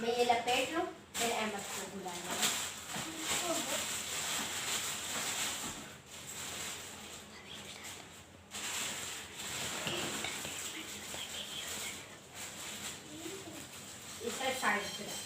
मैं ये लपेट लूं, फिर अहमद को बुला लूं। इसे साइड पे रख।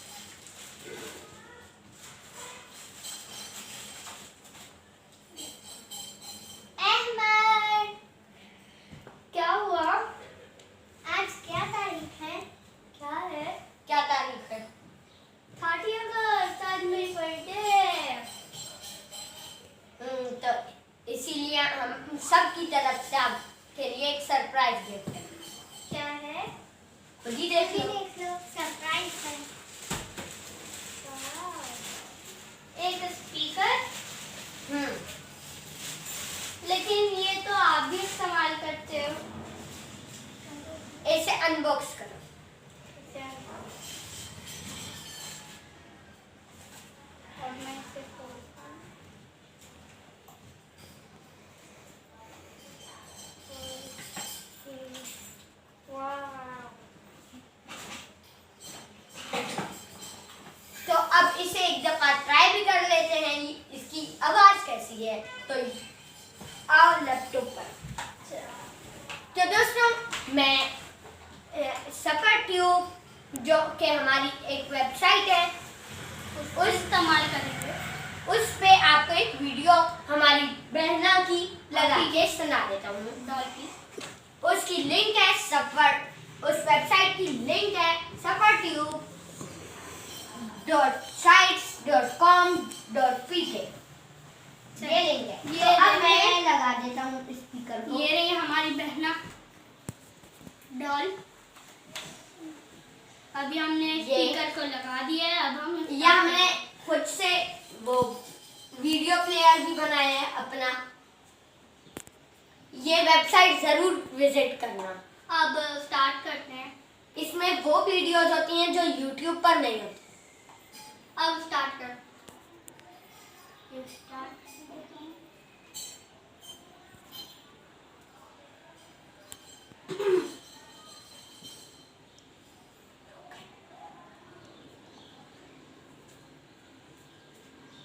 हम सबकी तरफ से आपके लिए एक सरप्राइज गिफ्ट है। क्या है? खुद ही देख लो। सरप्राइज है। एक स्पीकर। लेकिन ये तो आप भी इस्तेमाल करते हो। इसे अनबॉक्स करो। और मैं इसे खोलता हूं। तो अब इसे एक दफा ट्राई भी कर लेते हैं इसकी आवाज कैसी है। तो आओ लैपटॉप पर। तो दोस्तों मैं सफर ट्यूब जो कि हमारी एक वेबसाइट है उसको इस्तेमाल करेंगे। उस पे आपको एक वीडियो हमारी बहना की लगा के सुना देता हूँ। उसकी लिंक है सफर, उस वेबसाइट की लिंक है safartube.sites.com.pk। ये लिंक है। ये तो अब मैं लगा देता हूँ स्पीकर को। ये रही हमारी बहना डॉल। अभी हमने स्पीकर को लगा दिया है। अब हम हमने खुद से वो वीडियो प्लेयर भी बनाया है अपना। ये वेबसाइट जरूर विजिट करना। अब स्टार्ट करते हैं। इसमें वो वीडियोज होती हैं जो YouTube पर नहीं होती। अब स्टार्ट कर।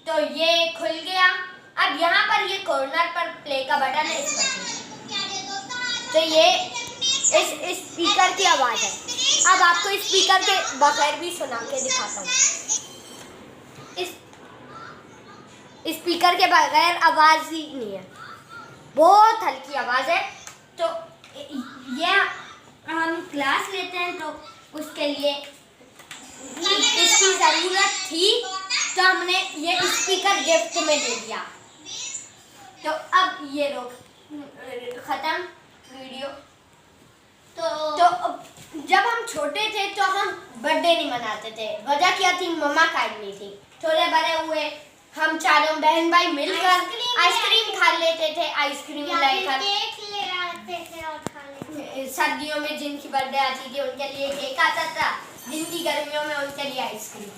तो ये खुल गया। अब यहाँ पर ये कॉर्नर पर प्ले का बटन है, इस पर तो ये इस स्पीकर की आवाज है। अब आपको स्पीकर के बगैर भी सुना के दिखाता हूँ। इस स्पीकर के बगैर आवाज ही नहीं है, बहुत हल्की आवाज है। तो ये हम क्लास लेते हैं तो उसके लिए इसकी जरूरत थी, तो हमने ये स्पीकर गिफ्ट में दे दिया। तो अब ये रोक खत्म वीडियो। तो जब हम छोटे थे तो हम बर्थडे नहीं मनाते थे। वजह क्या थी? मम्मा खाई नहीं थी। थोड़े बड़े हुए हम चारों बहन भाई मिलकर आइसक्रीम खा लेते थे। आइसक्रीम लाकर केक ले आते थे और खा लेते थे। सर्दियों में जिनकी बर्थडे आती थी उनके लिए केक आता था, जिनकी गर्मियों में उनके लिए आइसक्रीम।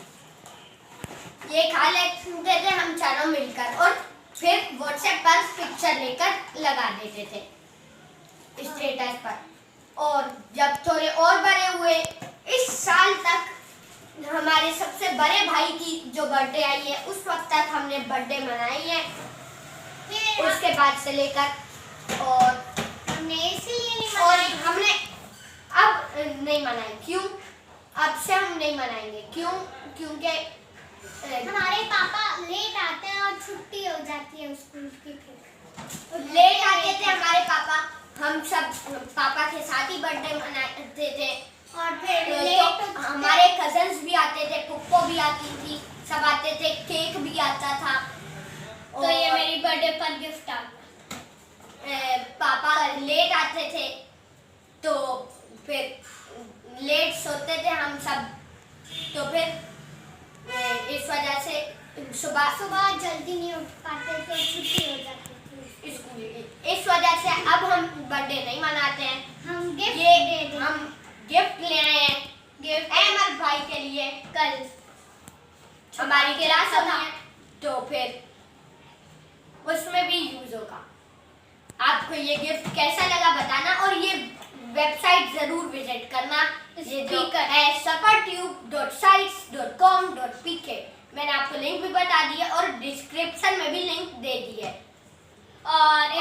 ये खा लेते थे हम चारों मिलकर और फिर व्हाट्सएप पर पिक्चर लेकर लगा देते थे स्टेटस पर। और जब थोड़े और बड़े हुए, इस साल तक हमारे सबसे बड़े भाई की जो बर्थडे आई है उस वक्त तक हमने बर्थडे मनाई है। उसके बाद से लेकर और हमने इसलिए नहीं और मनाई। हमने अब नहीं मनाई। क्यों? अब से हम नहीं मनाएंगे। क्यों? क्योंकि हमारे पापा लेट आते हैं और छुट्टी हो जाती है स्कूल की। लेट आते थे हमारे पापा, हम सब पापा के साथ ही बर्थडे मनाते थे। और फिर तो हमारे कजन्स भी आते थे, पुप्पो भी आती थी, सब आते थे, केक भी आता था। तो ये मेरी बर्थडे पर गिफ्ट आ गया। पापा लेट आते थे तो फिर लेट सोते थे हम सब। तो फिर इस वजह से सुबह जल्दी नहीं उठ पाते तो छुट्टी हो जाती थी स्कूल। इस वजह से अब हम बर्थडे नहीं मनाते हैं। हम गिफ्ट ये दे दें। हम गिफ्ट ले आए हैं गिफ्ट अहमद भाई के लिए। कल हमारी क्लास होती है तो फिर उसमें भी यूज होगा। आपको ये गिफ्ट कैसा लगा बताना और ये वेबसाइट जरूर विजिट करना। ये जो है supertube.sites.com.pk, मैंने आपको लिंक भी बता दिया और डिस्क्रिप्शन में भी लिंक दे दी है। और